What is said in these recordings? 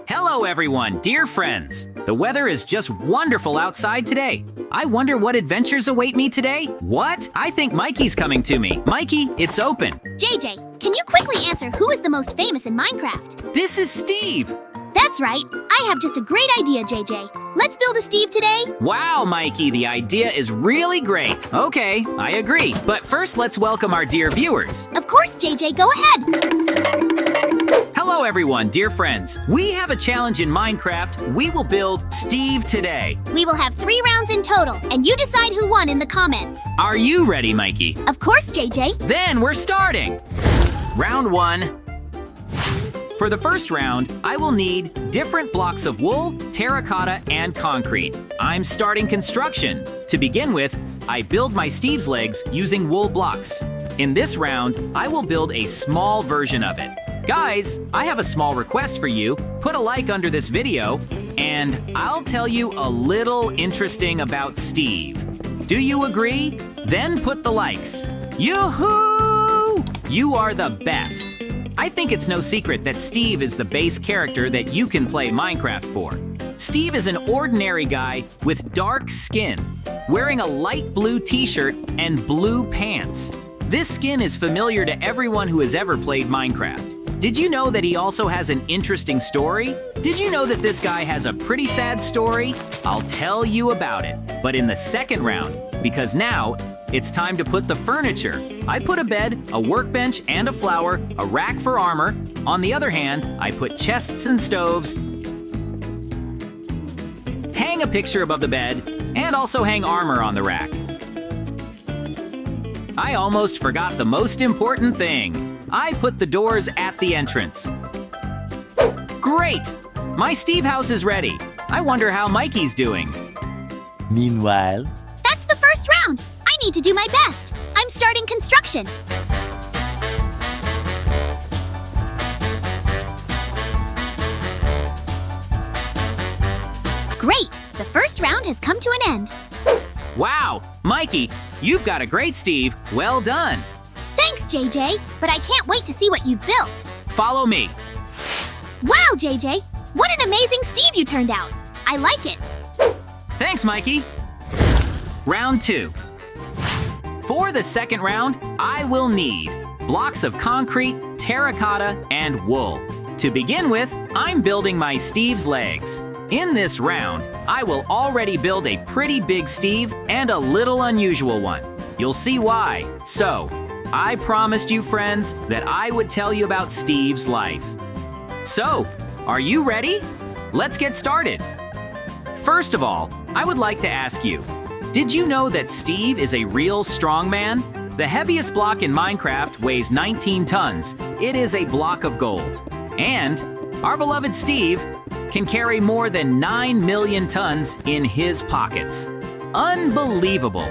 Hello everyone, dear friends. The weather is just wonderful outside today. I wonder what adventures await me today? What? I think Mikey's coming to me. Mikey, it's open. JJ, can you quickly answer who is the most famous in Minecraft? This is Steve. That's right. I have just a great idea, JJ. Let's build a Steve today. Wow, Mikey, the idea is really great. Okay, I agree. But first, let's welcome our dear viewers. Of course, JJ, go ahead. Hello everyone, dear friends. We have a challenge in Minecraft. We will build Steve today. We will have 3 rounds in total, and you decide who won in the comments. Are you ready, Mikey? Of course, JJ. Then we're starting. Round 1. For the first round, I will need different blocks of wool, terracotta, and concrete. I'm starting construction. To begin with, I build my Steve's legs using wool blocks. In this round, I will build a small version of it. Guys, I have a small request for you. Put a like under this video, and I'll tell you a little interesting about Steve. Do you agree? Then put the likes. Yoo-hoo! You are the best. I think it's no secret that Steve is the base character that you can play Minecraft for. Steve is an ordinary guy with dark skin, wearing a light blue t-shirt and blue pants. This skin is familiar to everyone who has ever played Minecraft. Did you know that he also has an interesting story? Did you know that this guy has a pretty sad story? I'll tell you about it, but in the second round, because now it's time to put the furniture. I put a bed, a workbench, and a flower, a rack for armor. On the other hand, I put chests and stoves, hang a picture above the bed, and also hang armor on the rack. I almost forgot the most important thing. I put the doors at the entrance. Great! My Steve house is ready. I wonder how Mikey's doing. Meanwhile, That's the first round. I need to do my best. I'm starting construction. Great! The first round has come to an end. Wow, Mikey, you've got a great Steve. Well done. Thanks, JJ, but I can't wait to see what you've built. Follow me. Wow, JJ! What an amazing Steve you turned out. I like it. Thanks, Mikey. Round 2. For the second round, I will need blocks of concrete, terracotta, and wool. To begin with, I'm building my Steve's legs. In this round, I will already build a pretty big Steve and a little unusual one. You'll see why. So, I promised you, friends, that I would tell you about Steve's life. So, are you ready? Let's get started. First of all, I would like to ask you, did you know that Steve is a real strongman? The heaviest block in Minecraft weighs 19 tons. It is a block of gold. And our beloved Steve can carry more than 9 million tons in his pockets. Unbelievable!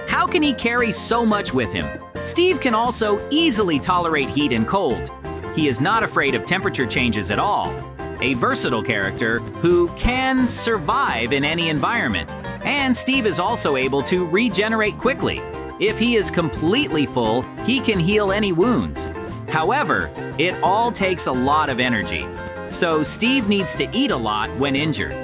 How can he carry so much with him? Steve can also easily tolerate heat and cold. He is not afraid of temperature changes at all. A versatile character who can survive in any environment. And Steve is also able to regenerate quickly. If he is completely full, he can heal any wounds. However, it all takes a lot of energy. So Steve needs to eat a lot when injured.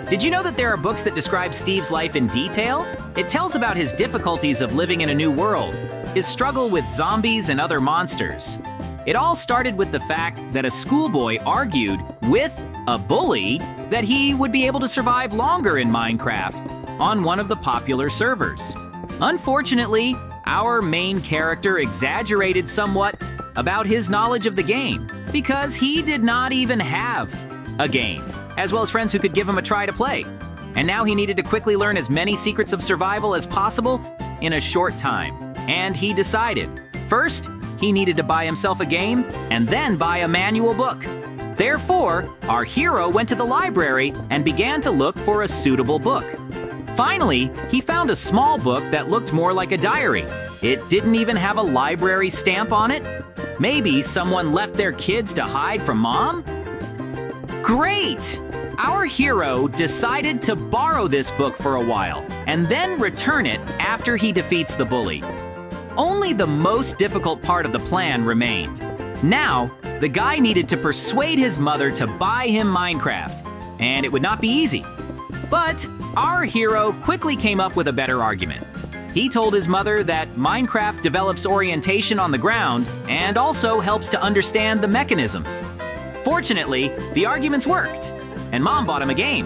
Did you know that there are books that describe Steve's life in detail? It tells about his difficulties of living in a new world, his struggle with zombies and other monsters. It all started with the fact that a schoolboy argued with a bully that he would be able to survive longer in Minecraft on one of the popular servers. Unfortunately, our main character exaggerated somewhat about his knowledge of the game because he did not even have a game, as well as friends who could give him a try to play. And now he needed to quickly learn as many secrets of survival as possible in a short time. And he decided, first, he needed to buy himself a game and then buy a manual book. Therefore, our hero went to the library and began to look for a suitable book. Finally, he found a small book that looked more like a diary. It didn't even have a library stamp on it. Maybe someone left their kids to hide from mom? Great! Our hero decided to borrow this book for a while and then return it after he defeats the bully. Only the most difficult part of the plan remained. Now, The guy needed to persuade his mother to buy him Minecraft, and it would not be easy. But our hero quickly came up with a better argument. He told his mother that Minecraft develops orientation on the ground and also helps to understand the mechanisms. Fortunately, the arguments worked, and Mom bought him a game.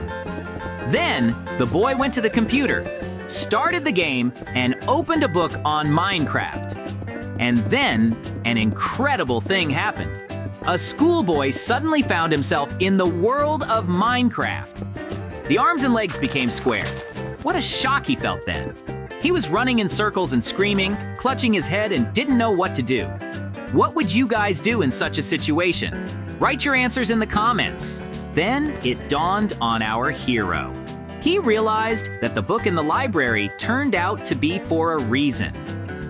Then, the boy went to the computer, started the game, and opened a book on Minecraft. And then, an incredible thing happened. A schoolboy suddenly found himself in the world of Minecraft. The arms and legs became square. What a shock he felt then. He was running in circles and screaming, clutching his head, and didn't know what to do. What would you guys do in such a situation? Write your answers in the comments. Then it dawned on our hero. He realized that the book in the library turned out to be for a reason.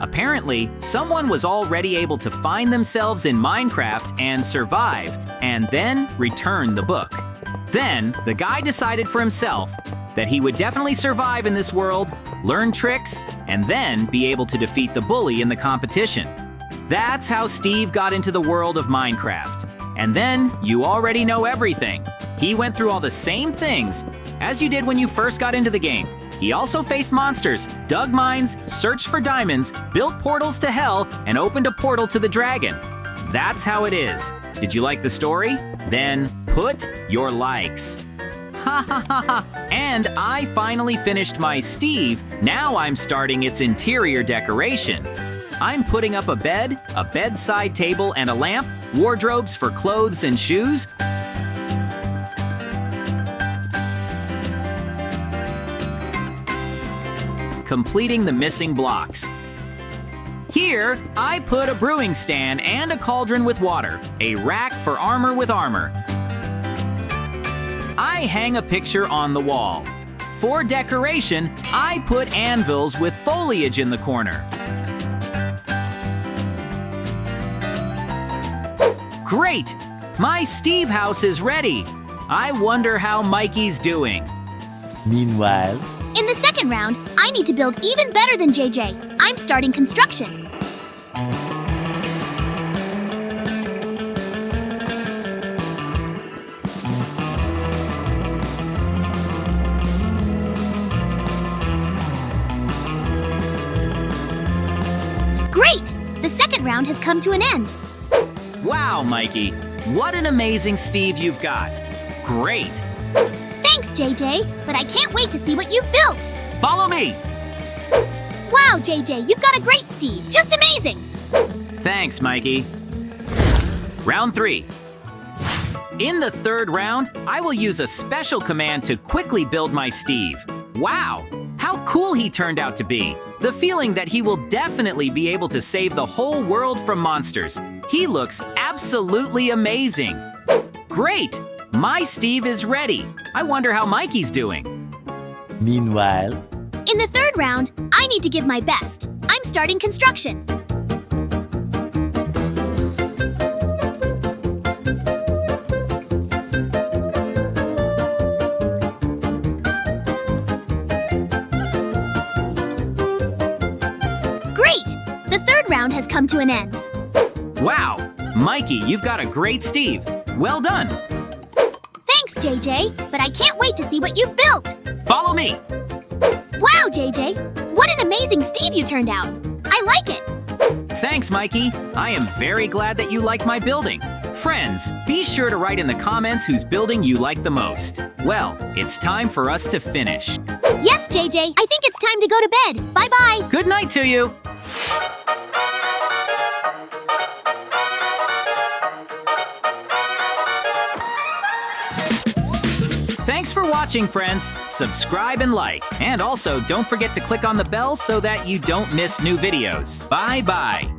Apparently, someone was already able to find themselves in Minecraft and survive, and then return the book. Then, the guy decided for himself that he would definitely survive in this world, learn tricks, and then be able to defeat the bully in the competition. That's how Steve got into the world of Minecraft. And then, you already know everything. He went through all the same things as you did when you first got into the game. He also faced monsters, dug mines, searched for diamonds, built portals to hell, and opened a portal to the dragon. That's how it is. Did you like the story? Then put your likes. Ha ha ha ha! And I finally finished my Steve. Now I'm starting its interior decoration. I'm putting up a bed, a bedside table and a lamp, wardrobes for clothes and shoes, completing the missing blocks. Here, I put a brewing stand and a cauldron with water, a rack for armor with armor. I hang a picture on the wall. For decoration, I put anvils with foliage in the corner. Great! My Steve house is ready. I wonder how Mikey's doing. Meanwhile, In the second round, I need to build even better than JJ. I'm starting construction. Great! The second round has come to an end. Wow, Mikey, what an amazing Steve you've got. Great. Thanks, JJ, but I can't wait to see what you've built. Follow me. Wow, JJ, you've got a great Steve. Just amazing. Thanks, Mikey. Round 3. In the third round, I will use a special command to quickly build my Steve. Wow, how cool he turned out to be. The feeling that he will definitely be able to save the whole world from monsters. He looks absolutely amazing. Great, my Steve is ready. I wonder how Mikey's doing. meanwhile, In the third round, I need to give my best. I'm starting construction. Great! The third round has come to an end. Wow, Mikey, you've got a great Steve. Well done. Thanks, JJ, but I can't wait to see what you've built. Follow me. Wow, JJ, what an amazing Steve you turned out. I like it. Thanks, Mikey. I am very glad that you like my building. Friends, be sure to write in the comments whose building you like the most. Well, it's time for us to finish. Yes, JJ, I think it's time to go to bed. Bye-bye. Good night to you. Thanks for watching, friends. Subscribe and like. And also, don't forget to click on the bell so that you don't miss new videos. Bye-bye.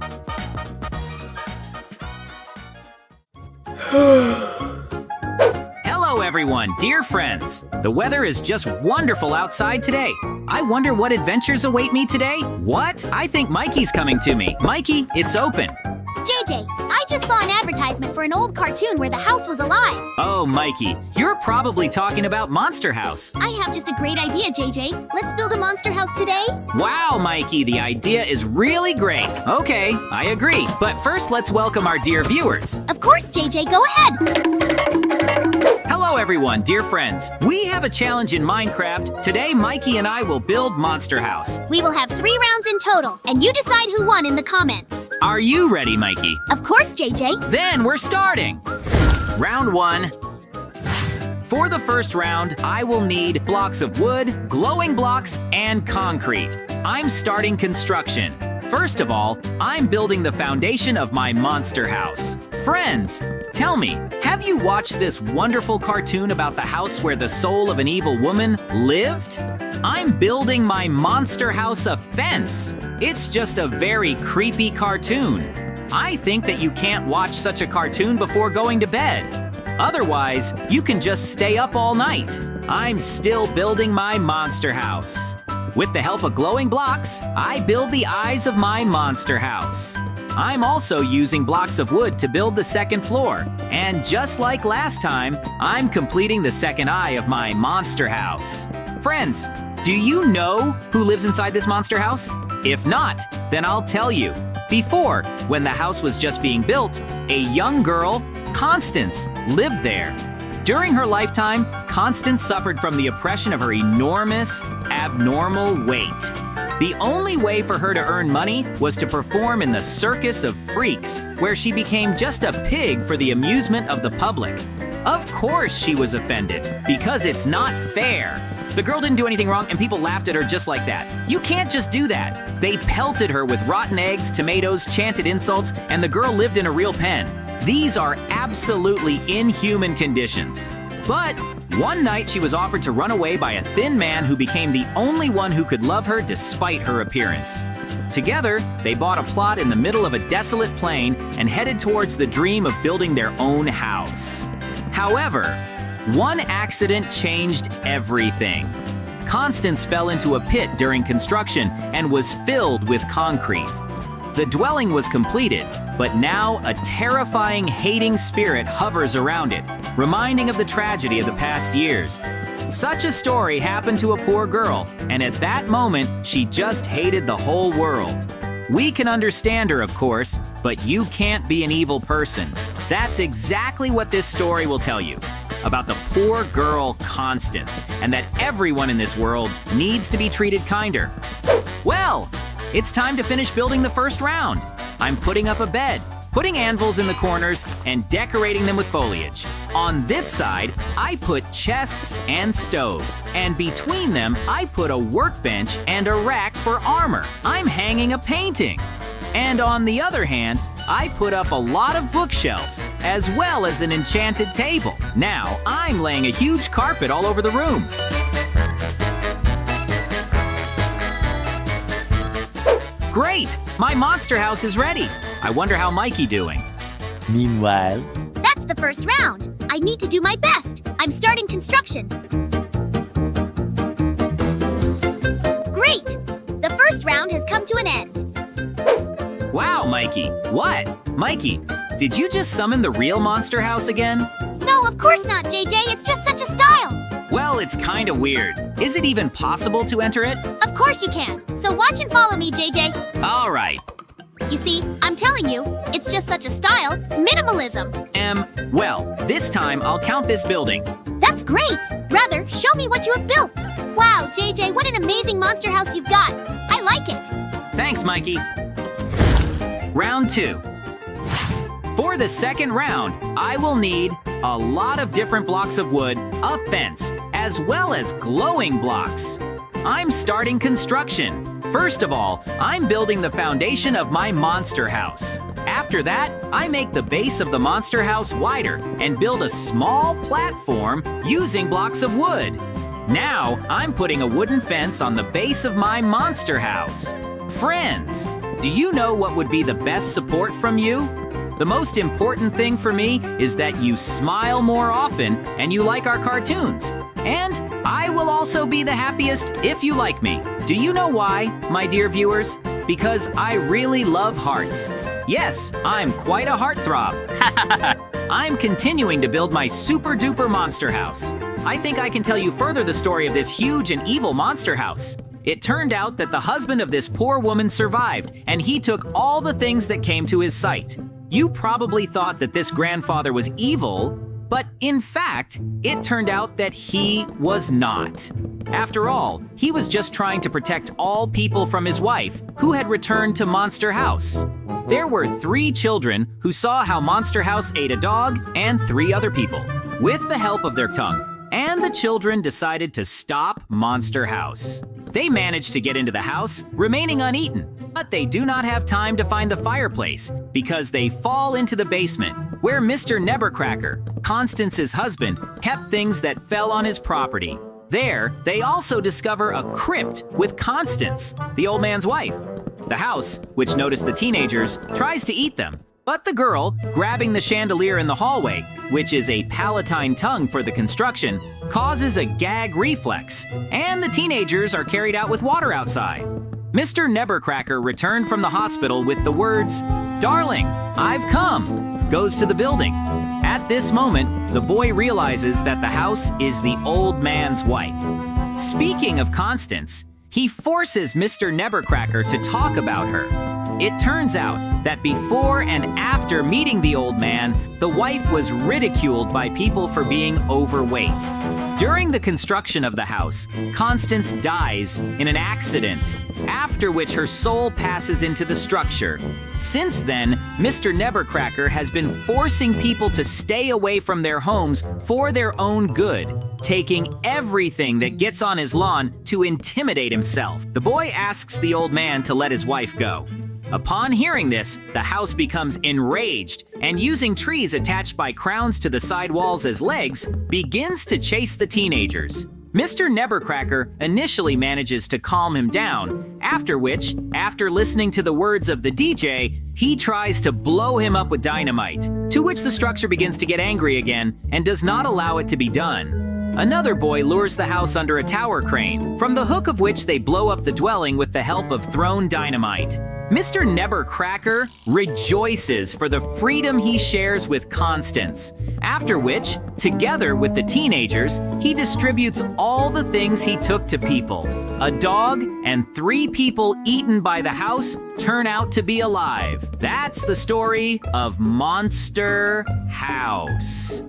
Hello, everyone, dear friends. The weather is just wonderful outside today. I wonder what adventures await me today? What? I think Mikey's coming to me. Mikey, it's open. JJ, JJ, I just saw an advertisement for an old cartoon where the house was alive. Oh, Mikey, you're probably talking about Monster House. I have just a great idea, JJ. Let's build a monster house today. Wow, Mikey, the idea is really great. Okay, I agree. But first, let's welcome our dear viewers. Of course, JJ, go ahead. Hello, everyone, dear friends. We have a challenge in Minecraft. Today, Mikey and I will build Monster House. We will have 3 rounds in total, and you decide who won in the comments. Are you ready, Mikey? Of course, JJ. Then we're starting. Round 1. For the first round, I will need blocks of wood, glowing blocks, and concrete. I'm starting construction. First of all, I'm building the foundation of my monster house. Friends, tell me, have you watched this wonderful cartoon about the house where the soul of an evil woman lived? I'm building my monster house a fence. It's just a very creepy cartoon. I think that you can't watch such a cartoon before going to bed. Otherwise, you can just stay up all night. I'm still building my monster house. With the help of glowing blocks, I build the eyes of my monster house. I'm also using blocks of wood to build the second floor. And just like last time, I'm completing the second eye of my monster house. Friends, do you know who lives inside this monster house? If not, then I'll tell you. Before, when the house was just being built, a young girl, Constance, lived there. During her lifetime, Constance suffered from the oppression of her enormous, abnormal weight. The only way for her to earn money was to perform in the Circus of Freaks, where she became just a pig for the amusement of the public. Of course she was offended, because it's not fair. The girl didn't do anything wrong and people laughed at her just like that. You can't just do that. They pelted her with rotten eggs, tomatoes, chanted insults, and the girl lived in a real pen. These are absolutely inhuman conditions. But one night she was offered to run away by a thin man who became the only one who could love her despite her appearance. Together, they bought a plot in the middle of a desolate plain and headed towards the dream of building their own house. However, one accident changed everything. Constance fell into a pit during construction and was filled with concrete. The dwelling was completed, but now a terrifying, hating spirit hovers around it, reminding of the tragedy of the past years. Such a story happened to a poor girl, and at that moment, she just hated the whole world. We can understand her, of course, but you can't be an evil person. That's exactly what this story will tell you. About the poor girl Constance, and that everyone in this world needs to be treated kinder. Well, it's time to finish building the first round. I'm putting up a bed, putting anvils in the corners, and decorating them with foliage. On this side, I put chests and stoves, and between them, I put a workbench and a rack for armor. I'm hanging a painting. And on the other hand, I put up a lot of bookshelves, as well as an enchanted table. Now, I'm laying a huge carpet all over the room. Great! My monster house is ready. I wonder how Mikey doing. Meanwhile, That's the first round. I need to do my best. I'm starting construction. Great! The first round has come to an end. Wow, Mikey. What? Mikey, did you just summon the real monster house again? No, of course not, JJ. It's just such a style. Well, it's kinda weird. Is it even possible to enter it? Of course you can. So watch and follow me, JJ. All right. You see, I'm telling you, it's just such a style. Minimalism. Well, this time I'll count this building. That's great. Rather, show me what you have built. Wow, JJ, what an amazing monster house you've got. I like it. Thanks, Mikey. Round 2. For the second round, I will need a lot of different blocks of wood, a fence, as well as glowing blocks. I'm starting construction. First of all, I'm building the foundation of my monster house. After that, I make the base of the monster house wider and build a small platform using blocks of wood. Now, I'm putting a wooden fence on the base of my monster house. Friends, do you know what would be the best support from you? The most important thing for me is that you smile more often and you like our cartoons. And I will also be the happiest if you like me. Do you know why, my dear viewers? Because I really love hearts. Yes, I'm quite a heartthrob. I'm continuing to build my super-duper monster house. I think I can tell you further the story of this huge and evil monster house. It turned out that the husband of this poor woman survived, and he took all the things that came to his sight. You probably thought that this grandfather was evil, but in fact, it turned out that he was not. After all, he was just trying to protect all people from his wife, who had returned to Monster House. There were 3 children who saw how Monster House ate a dog and 3 other people, with the help of their tongue. And the children decided to stop Monster House. They managed to get into the house, remaining uneaten, but they do not have time to find the fireplace because they fall into the basement, where Mr. Nebercracker, Constance's husband, kept things that fell on his property. There, they also discover a crypt with Constance, the old man's wife. The house, which noticed the teenagers, tries to eat them, but the girl, grabbing the chandelier in the hallway, which is a palatine tongue for the construction, causes a gag reflex, and the teenagers are carried out with water outside. Mr. Nebercracker returned from the hospital with the words, "Darling, I've come," goes to the building. At this moment, the boy realizes that the house is the old man's wife. Speaking of Constance, he forces Mr. Nebercracker to talk about her. It turns out that before and after meeting the old man, the wife was ridiculed by people for being overweight. During the construction of the house, Constance dies in an accident, after which her soul passes into the structure. Since then, Mr. Nebercracker has been forcing people to stay away from their homes for their own good, taking everything that gets on his lawn to intimidate himself. The boy asks the old man to let his wife go. Upon hearing this, the house becomes enraged and, using trees attached by crowns to the side walls as legs, begins to chase the teenagers. Mr. Nebercracker initially manages to calm him down, after which, after listening to the words of the DJ, he tries to blow him up with dynamite, to which the structure begins to get angry again and does not allow it to be done. Another boy lures the house under a tower crane, from the hook of which they blow up the dwelling with the help of thrown dynamite. Mr. Nebercracker rejoices for the freedom he shares with Constance, after which, together with the teenagers, he distributes all the things he took to people. A dog and 3 people eaten by the house turn out to be alive. That's the story of Monster House.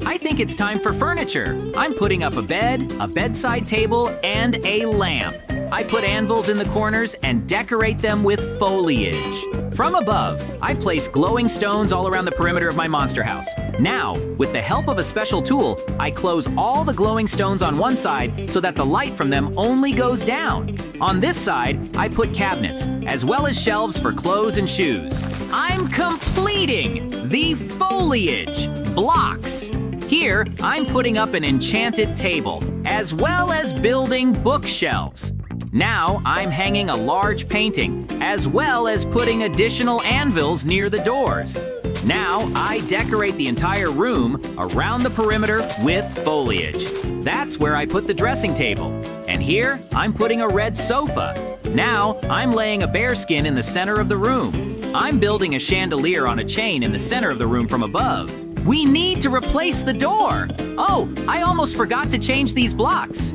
I think it's time for furniture. I'm putting up a bed, a bedside table, and a lamp. I put anvils in the corners and decorate them with foliage. From above, I place glowing stones all around the perimeter of my monster house. Now, with the help of a special tool, I close all the glowing stones on one side so that the light from them only goes down. On this side, I put cabinets, as well as shelves for clothes and shoes. I'm completing the foliage blocks. Here, I'm putting up an enchanted table, as well as building bookshelves. Now, I'm hanging a large painting, as well as putting additional anvils near the doors. Now, I decorate the entire room around the perimeter with foliage. That's where I put the dressing table. And here, I'm putting a red sofa. Now, I'm laying a bearskin in the center of the room. I'm building a chandelier on a chain in the center of the room from above. We need to replace the door. Oh, I almost forgot to change these blocks.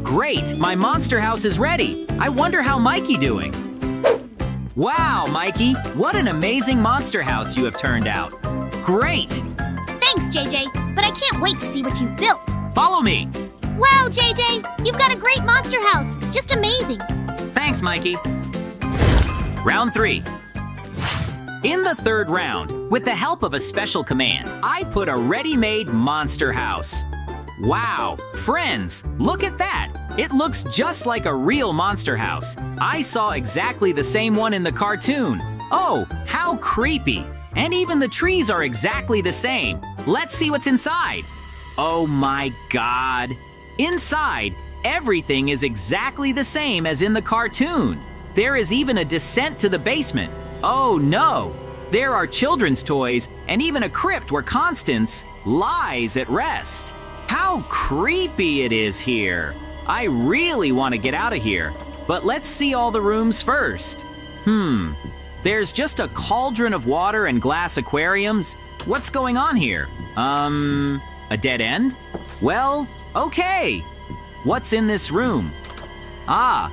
Great, my monster house is ready. I wonder how Mikey doing. Wow, Mikey, what an amazing monster house you have turned out. Great. Thanks, JJ, but I can't wait to see what you've built. Follow me. Wow, JJ, you've got a great monster house. Just amazing. Thanks, Mikey. Round 3. In the 3rd round, with the help of a special command, I put a ready-made monster house. Wow, friends, look at that. It looks just like a real monster house. I saw exactly the same one in the cartoon. Oh, how creepy. And even the trees are exactly the same. Let's see what's inside. Oh my God. Inside, everything is exactly the same as in the cartoon. There is even a descent to the basement. Oh no. There are children's toys and even a crypt where Constance lies at rest. How creepy it is here. I really want to get out of here, but let's see all the rooms first. There's just a cauldron of water and glass aquariums. What's going on here? A dead end? Well, okay. What's in this room? Ah,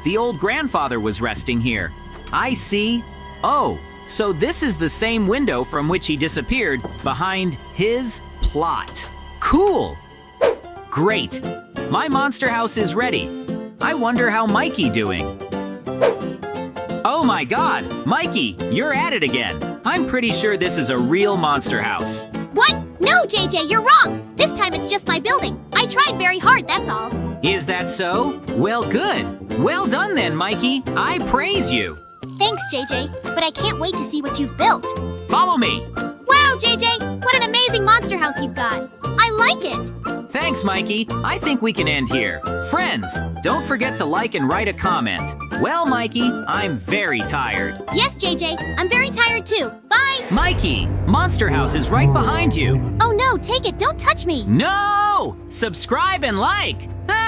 the old grandfather was resting here. I see. Oh, so this is the same window from which he disappeared behind his plot. Cool. Great. My monster house is ready. I wonder how Mikey doing. Oh my god, Mikey, you're at it again. I'm pretty sure this is a real monster house. What? No, JJ, you're wrong. This time it's just my building. I tried very hard, that's all. Is that so? Well, good. Well done then, Mikey. I praise you. Thanks, JJ, but I can't wait to see what you've built. Follow me. Wow, JJ, what an amazing monster house you've got. I like it. Thanks, Mikey. I think we can end here. Friends, don't forget to like and write a comment. Well, Mikey, I'm very tired. Yes, JJ, I'm very tired too. Bye. Mikey, Monster House is right behind you. Oh no, take it, don't touch me. No! Subscribe and like. Ah!